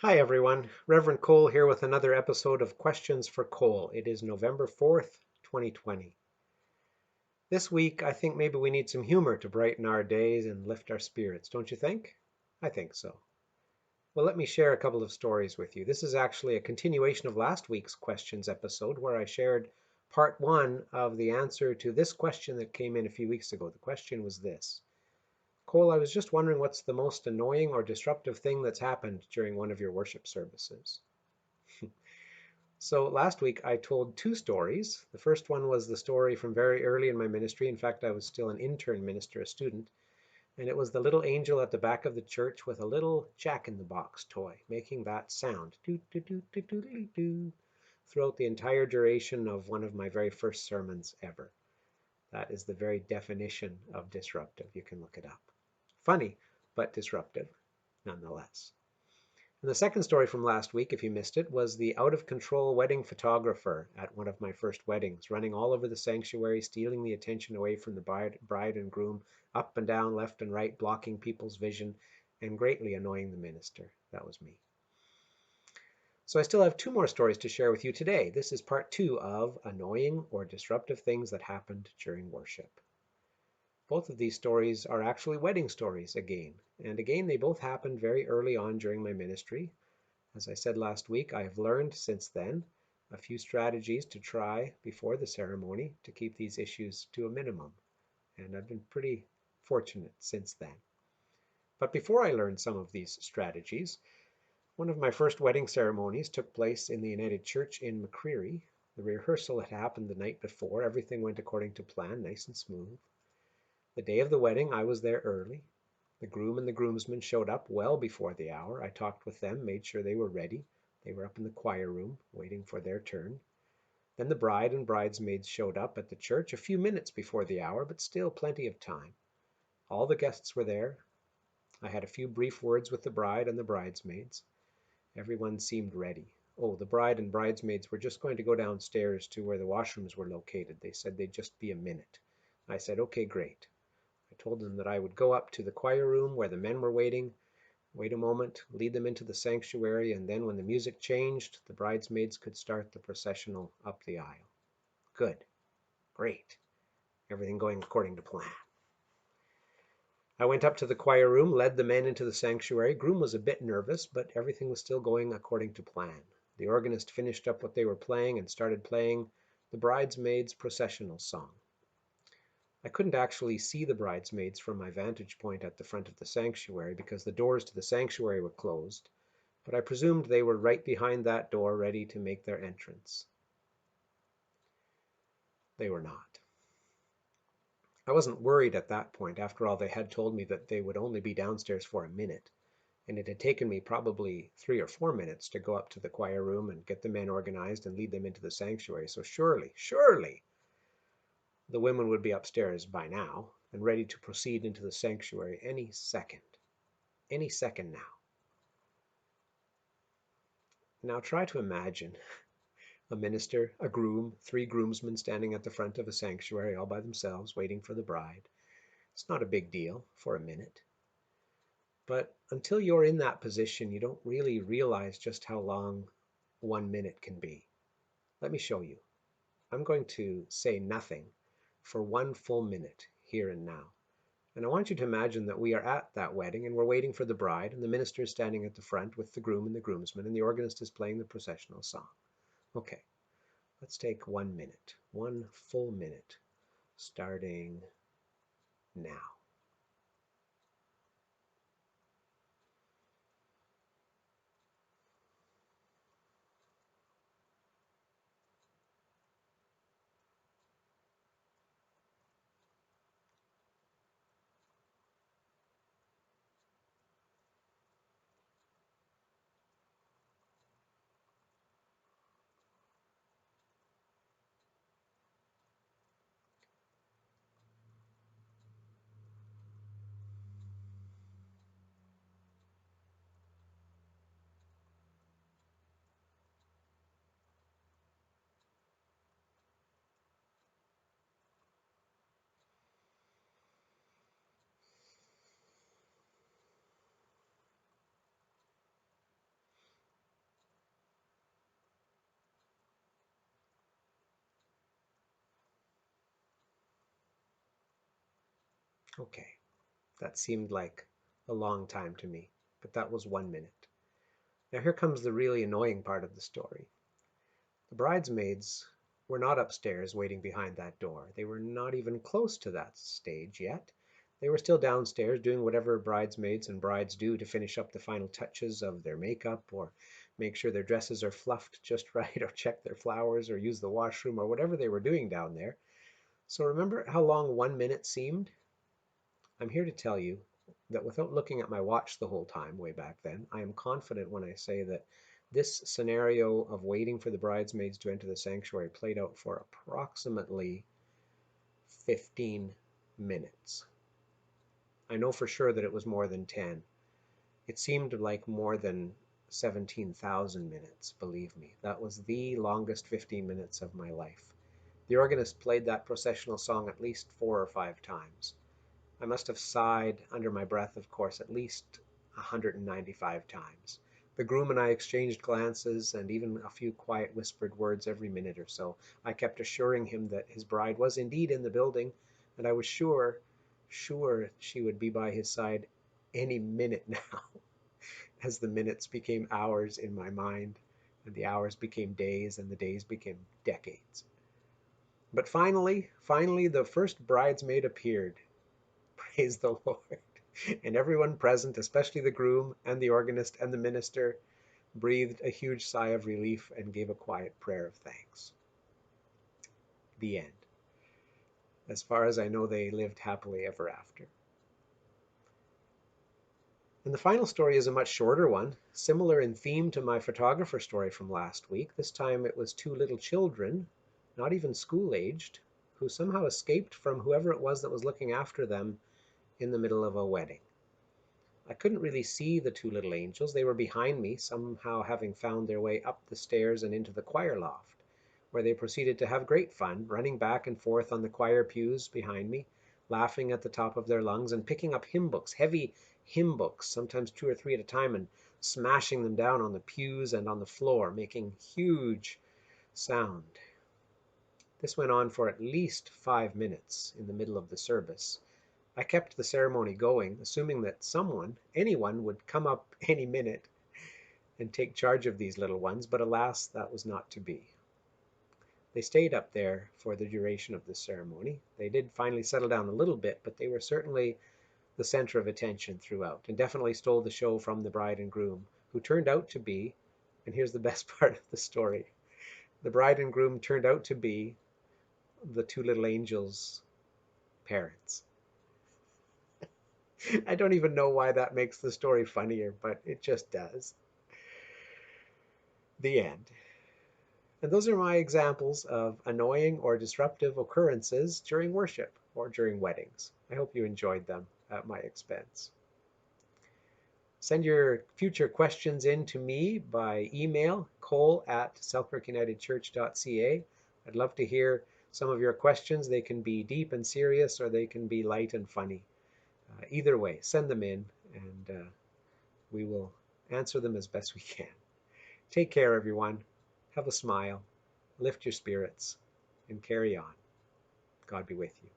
Hi everyone, Reverend Cole here with another episode of Questions for Cole. It is November 4th, 2020. This week, I think maybe we need some humor to brighten our days and lift our spirits, don't you think? I think so. Well, let me share a couple of stories with you. This is actually a continuation of last week's questions episode where I shared part one of the answer to this question that came in a few weeks ago. The question was this: Cole, I was just wondering what's the most annoying or disruptive thing that's happened during one of your worship services? So last week I told two stories. The first one was the story from very early in my ministry. In fact, I was still an intern minister, a student. And it was the little angel at the back of the church with a little jack-in-the-box toy, making that sound doo, doo, doo, doo, doo, doo, doo, throughout the entire duration of one of my very first sermons ever. That is the very definition of disruptive. You can look it up. Funny, but disruptive nonetheless. And the second story from last week, if you missed it, was the out of control wedding photographer at one of my first weddings, running all over the sanctuary, stealing the attention away from the bride and groom, up and down, left and right, blocking people's vision, and greatly annoying the minister. That was me. So I still have two more stories to share with you today. This is part two of annoying or disruptive things that happened during worship. Both of these stories are actually wedding stories again. And again, they both happened very early on during my ministry. As I said last week, I have learned since then a few strategies to try before the ceremony to keep these issues to a minimum, and I've been pretty fortunate since then. But before I learned some of these strategies, one of my first wedding ceremonies took place in the United Church in McCreary. The rehearsal had happened the night before. Everything went according to plan, nice and smooth. The day of the wedding, I was there early. The groom and the groomsmen showed up well before the hour. I talked with them, made sure they were ready. They were up in the choir room, waiting for their turn. Then the bride and bridesmaids showed up at the church a few minutes before the hour, but still plenty of time. All the guests were there. I had a few brief words with the bride and the bridesmaids. Everyone seemed ready. Oh, the bride and bridesmaids were just going to go downstairs to where the washrooms were located. They said they'd just be a minute. I said, okay, great. I told them that I would go up to the choir room where the men were waiting, wait a moment, lead them into the sanctuary, and then when the music changed, the bridesmaids could start the processional up the aisle. Good. Great. Everything going according to plan. I went up to the choir room, led the men into the sanctuary. Groom was a bit nervous, but everything was still going according to plan. The organist finished up what they were playing and started playing the bridesmaids' processional song. I couldn't actually see the bridesmaids from my vantage point at the front of the sanctuary because the doors to the sanctuary were closed, but I presumed they were right behind that door ready to make their entrance. They were not. I wasn't worried at that point. After all, they had told me that they would only be downstairs for a minute, and it had taken me probably 3 or 4 minutes to go up to the choir room and get the men organized and lead them into the sanctuary. So surely, the women would be upstairs by now and ready to proceed into the sanctuary any second. Any second now. Now try to imagine a minister, a groom, 3 groomsmen standing at the front of a sanctuary all by themselves waiting for the bride. It's not a big deal for a minute. But until you're in that position, you don't really realize just how long 1 minute can be. Let me show you. I'm going to say nothing for 1 full minute here and now. And I want you to imagine that we are at that wedding and we're waiting for the bride, and the minister is standing at the front with the groom and the groomsmen, and the organist is playing the processional song. Okay, let's take 1 minute, 1 full minute, starting now. Okay, that seemed like a long time to me, but that was 1 minute. Now here comes the really annoying part of the story. The bridesmaids were not upstairs waiting behind that door. They were not even close to that stage yet. They were still downstairs doing whatever bridesmaids and brides do to finish up the final touches of their makeup, or make sure their dresses are fluffed just right, or check their flowers, or use the washroom, or whatever they were doing down there. So remember how long 1 minute seemed? I'm here to tell you that without looking at my watch the whole time way back then, I am confident when I say that this scenario of waiting for the bridesmaids to enter the sanctuary played out for approximately 15 minutes. I know for sure that it was more than 10. It seemed like more than 17,000 minutes, believe me. That was the longest 15 minutes of my life. The organist played that processional song at least 4 or 5 times. I must have sighed under my breath, of course, at least 195 times. The groom and I exchanged glances and even a few quiet whispered words every minute or so. I kept assuring him that his bride was indeed in the building, and I was sure she would be by his side any minute now. As the minutes became hours in my mind, and the hours became days, and the days became decades. But finally, the first bridesmaid appeared. Praise the Lord. And everyone present, especially the groom and the organist and the minister, breathed a huge sigh of relief and gave a quiet prayer of thanks. The end. As far as I know, they lived happily ever after. And the final story is a much shorter one, similar in theme to my photographer story from last week. This time it was two little children, not even school-aged, who somehow escaped from whoever it was that was looking after them in the middle of a wedding. I couldn't really see the two little angels. They were behind me, somehow having found their way up the stairs and into the choir loft, where they proceeded to have great fun, running back and forth on the choir pews behind me, laughing at the top of their lungs, and picking up hymn books, heavy hymn books, sometimes 2 or 3 at a time, and smashing them down on the pews and on the floor, making huge sound. This went on for at least 5 minutes in the middle of the service. I kept the ceremony going, assuming that anyone would come up any minute and take charge of these little ones, but alas, that was not to be. They stayed up there for the duration of the ceremony. They did finally settle down a little bit, but they were certainly the center of attention throughout, and definitely stole the show from the bride and groom, who turned out to be, and here's the best part of the story, the bride and groom turned out to be the two little angels' parents. I don't even know why that makes the story funnier, but it just does. The end. And those are my examples of annoying or disruptive occurrences during worship or during weddings. I hope you enjoyed them at my expense. Send your future questions in to me by email, cole@southbrookUnitedChurch.ca. I'd love to hear some of your questions. They can be deep and serious, or they can be light and funny. Either way, send them in, and we will answer them as best we can. Take care, everyone. Have a smile, lift your spirits, and carry on. God be with you.